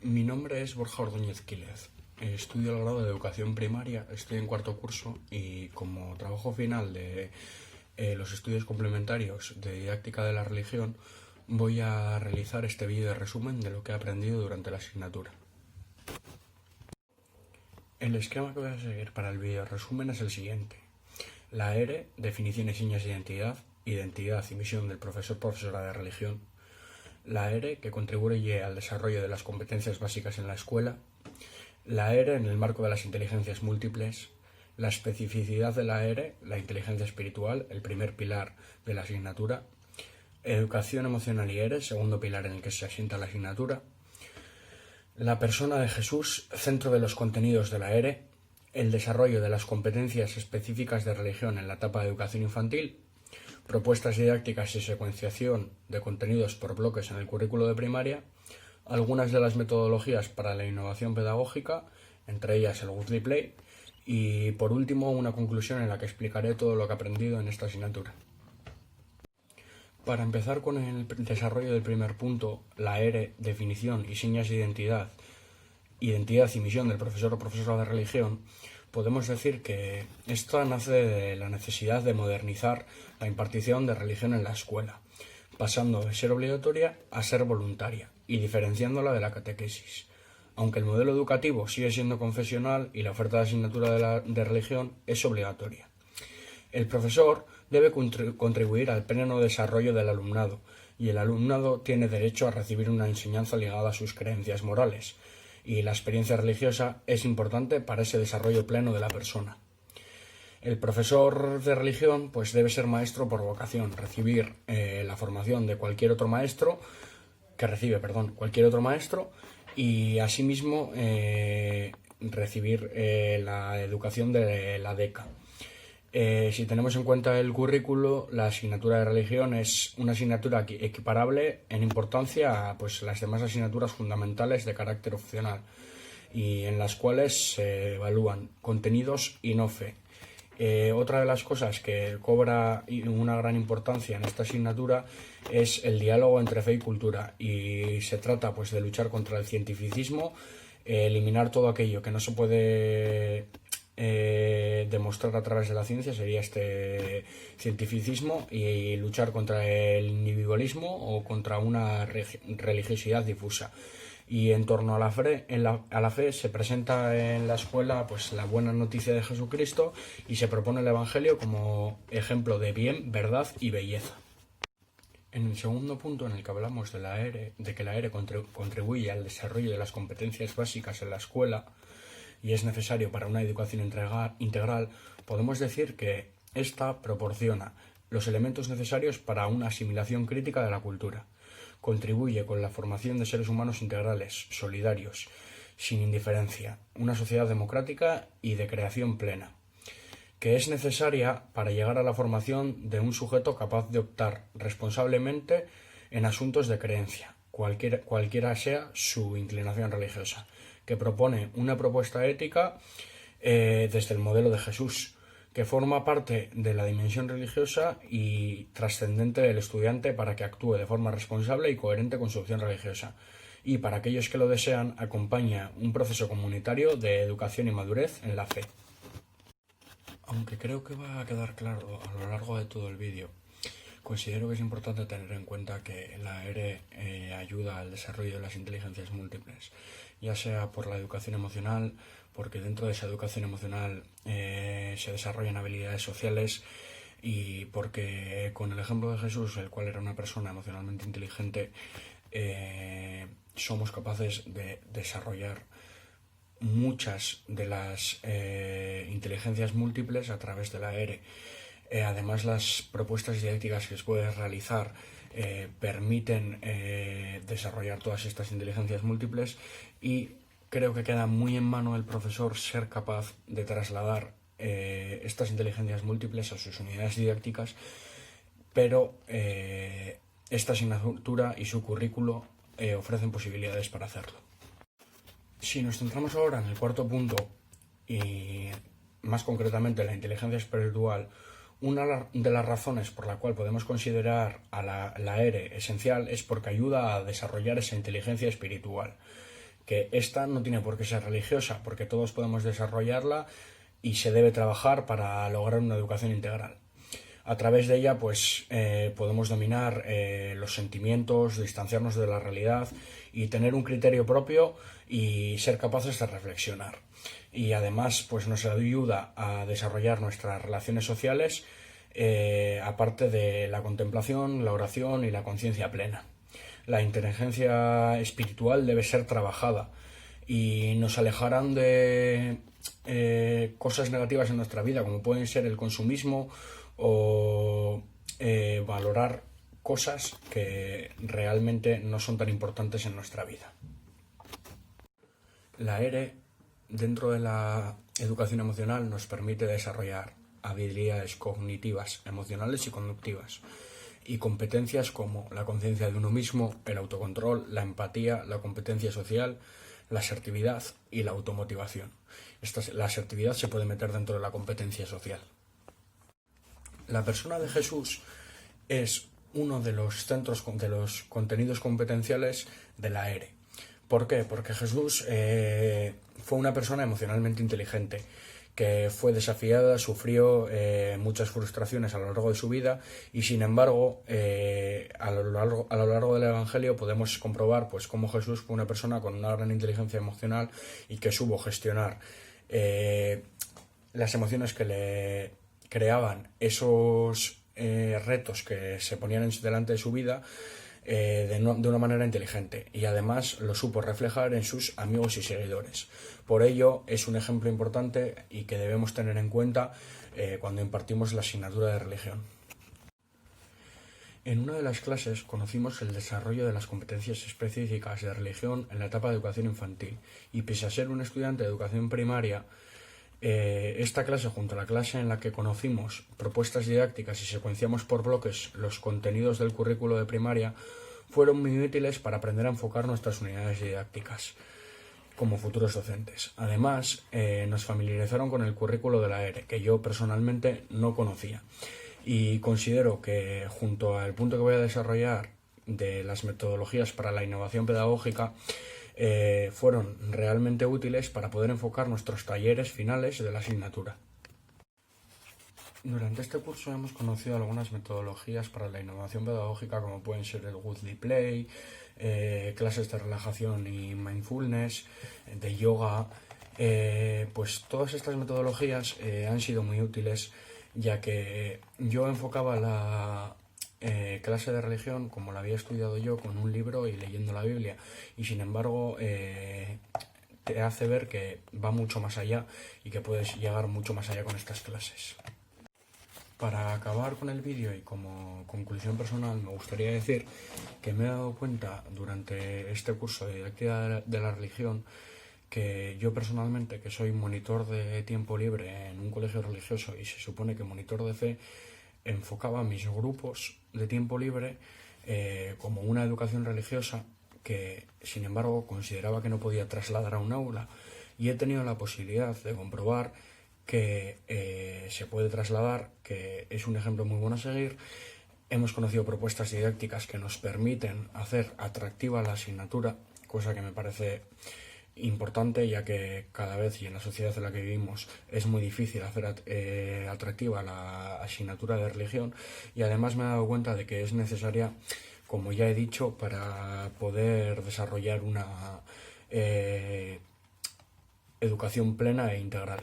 Mi nombre es Borja Ordóñez Quílez. Estudio el grado de Educación Primaria, estoy en cuarto curso y como trabajo final de los estudios complementarios de Didáctica de la Religión voy a realizar este vídeo de resumen de lo que he aprendido durante la asignatura. El esquema que voy a seguir para el vídeo de resumen es el siguiente. La ERE, definición y señas de identidad y misión del profesora de religión. La ERE, que contribuye al desarrollo de las competencias básicas en la escuela. La ERE en el marco de las inteligencias múltiples. La especificidad de la ERE, la inteligencia espiritual, el primer pilar de la asignatura. Educación emocional y ERE, segundo pilar en el que se asienta la asignatura. La persona de Jesús, centro de los contenidos de la ERE. El desarrollo de las competencias específicas de religión en la etapa de educación infantil. Propuestas didácticas y secuenciación de contenidos por bloques en el currículo de primaria. Algunas de las metodologías para la innovación pedagógica, entre ellas el Weekly Play. Y por último, una conclusión en la que explicaré todo lo que he aprendido en esta asignatura. Para empezar con el desarrollo del primer punto, la ERE, definición y señas de identidad y misión del profesor o profesora de religión, podemos decir que esta nace de la necesidad de modernizar la impartición de religión en la escuela, pasando de ser obligatoria a ser voluntaria y diferenciándola de la catequesis. Aunque el modelo educativo sigue siendo confesional y la oferta de asignatura de religión es obligatoria. El profesor debe contribuir al pleno desarrollo del alumnado, y el alumnado tiene derecho a recibir una enseñanza ligada a sus creencias morales, y la experiencia religiosa es importante para ese desarrollo pleno de la persona. El profesor de religión pues debe ser maestro por vocación, recibir la formación de cualquier otro maestro, y asimismo recibir la educación de la DECA. Si tenemos en cuenta el currículo, la asignatura de religión es una asignatura equiparable en importancia a las demás asignaturas fundamentales de carácter opcional y en las cuales se evalúan contenidos y no fe. Otra de las cosas que cobra una gran importancia en esta asignatura es el diálogo entre fe y cultura, y se trata de luchar contra el cientificismo, eliminar todo aquello que no se puede demostrar a través de la ciencia, sería este cientificismo, y luchar contra el individualismo o contra una religiosidad difusa. Y en torno a la fe se presenta en la escuela la buena noticia de Jesucristo y se propone el Evangelio como ejemplo de bien, verdad y belleza. En el segundo punto, en el que hablamos de que la ERE contribuye al desarrollo de las competencias básicas en la escuela y es necesario para una educación integral, podemos decir que ésta proporciona los elementos necesarios para una asimilación crítica de la cultura. Contribuye con la formación de seres humanos integrales, solidarios, sin indiferencia, una sociedad democrática y de creación plena, que es necesaria para llegar a la formación de un sujeto capaz de optar responsablemente en asuntos de creencia, cualquiera sea su inclinación religiosa, que propone una propuesta ética desde el modelo de Jesús, que forma parte de la dimensión religiosa y trascendente del estudiante para que actúe de forma responsable y coherente con su opción religiosa. Y para aquellos que lo desean, acompaña un proceso comunitario de educación y madurez en la fe. Aunque creo que va a quedar claro a lo largo de todo el vídeo, considero que es importante tener en cuenta que la ERE ayuda al desarrollo de las inteligencias múltiples, ya sea por la educación emocional, porque dentro de esa educación emocional se desarrollan habilidades sociales, y porque con el ejemplo de Jesús, el cual era una persona emocionalmente inteligente, somos capaces de desarrollar muchas de las inteligencias múltiples a través de la ERE. Además, las propuestas didácticas que se pueden realizar permiten desarrollar todas estas inteligencias múltiples, y creo que queda muy en mano del profesor ser capaz de trasladar estas inteligencias múltiples a sus unidades didácticas, pero esta asignatura y su currículo ofrecen posibilidades para hacerlo. Si nos centramos ahora en el cuarto punto, y más concretamente la inteligencia espiritual, una de las razones por la cual podemos considerar a la ERE esencial es porque ayuda a desarrollar esa inteligencia espiritual, que esta no tiene por qué ser religiosa, porque todos podemos desarrollarla y se debe trabajar para lograr una educación integral. A través de ella, pues, podemos dominar los sentimientos, distanciarnos de la realidad y tener un criterio propio y ser capaces de reflexionar. Y además, pues, nos ayuda a desarrollar nuestras relaciones sociales, aparte de la contemplación, la oración y la conciencia plena. La inteligencia espiritual debe ser trabajada y nos alejarán de cosas negativas en nuestra vida, como pueden ser el consumismo o valorar cosas que realmente no son tan importantes en nuestra vida. La ERE, dentro de la educación emocional, nos permite desarrollar habilidades cognitivas, emocionales y conductivas, y competencias como la conciencia de uno mismo, el autocontrol, la empatía, la competencia social, la asertividad y la automotivación. La asertividad se puede meter dentro de la competencia social. La persona de Jesús es uno de los centros de los contenidos competenciales de la ERE. ¿Por qué? Porque Jesús fue una persona emocionalmente inteligente, que fue desafiada, sufrió muchas frustraciones a lo largo de su vida y, sin embargo, a lo largo del Evangelio podemos comprobar, pues, cómo Jesús fue una persona con una gran inteligencia emocional y que supo gestionar las emociones que le creaban esos retos que se ponían delante de su vida de una manera inteligente, y además lo supo reflejar en sus amigos y seguidores. Por ello es un ejemplo importante y que debemos tener en cuenta cuando impartimos la asignatura de religión. En una de las clases conocimos el desarrollo de las competencias específicas de religión en la etapa de educación infantil, y pese a ser un estudiante de educación primaria, esta clase, junto a la clase en la que conocimos propuestas didácticas y secuenciamos por bloques los contenidos del currículo de primaria, fueron muy útiles para aprender a enfocar nuestras unidades didácticas como futuros docentes. Además, nos familiarizaron con el currículo de la ERE, que yo personalmente no conocía, y considero que, junto al punto que voy a desarrollar de las metodologías para la innovación pedagógica, fueron realmente útiles para poder enfocar nuestros talleres finales de la asignatura. Durante este curso hemos conocido algunas metodologías para la innovación pedagógica, como pueden ser el Woodley Play, clases de relajación y mindfulness, de yoga. Pues todas estas metodologías han sido muy útiles, ya que yo enfocaba la clase de religión como la había estudiado yo, con un libro y leyendo la Biblia, y sin embargo te hace ver que va mucho más allá y que puedes llegar mucho más allá con estas clases. Para acabar con el vídeo y como conclusión personal, me gustaría decir que me he dado cuenta durante este curso de didáctica de la religión que yo personalmente, que soy monitor de tiempo libre en un colegio religioso y se supone que monitor de fe, enfocaba mis grupos de tiempo libre como una educación religiosa que, sin embargo, consideraba que no podía trasladar a un aula, y he tenido la posibilidad de comprobar que se puede trasladar, que es un ejemplo muy bueno a seguir. Hemos conocido propuestas didácticas que nos permiten hacer atractiva la asignatura, cosa que me parece importante, ya que cada vez, y en la sociedad en la que vivimos, es muy difícil hacer atractiva la asignatura de religión, y además me he dado cuenta de que es necesaria, como ya he dicho, para poder desarrollar una educación plena e integral.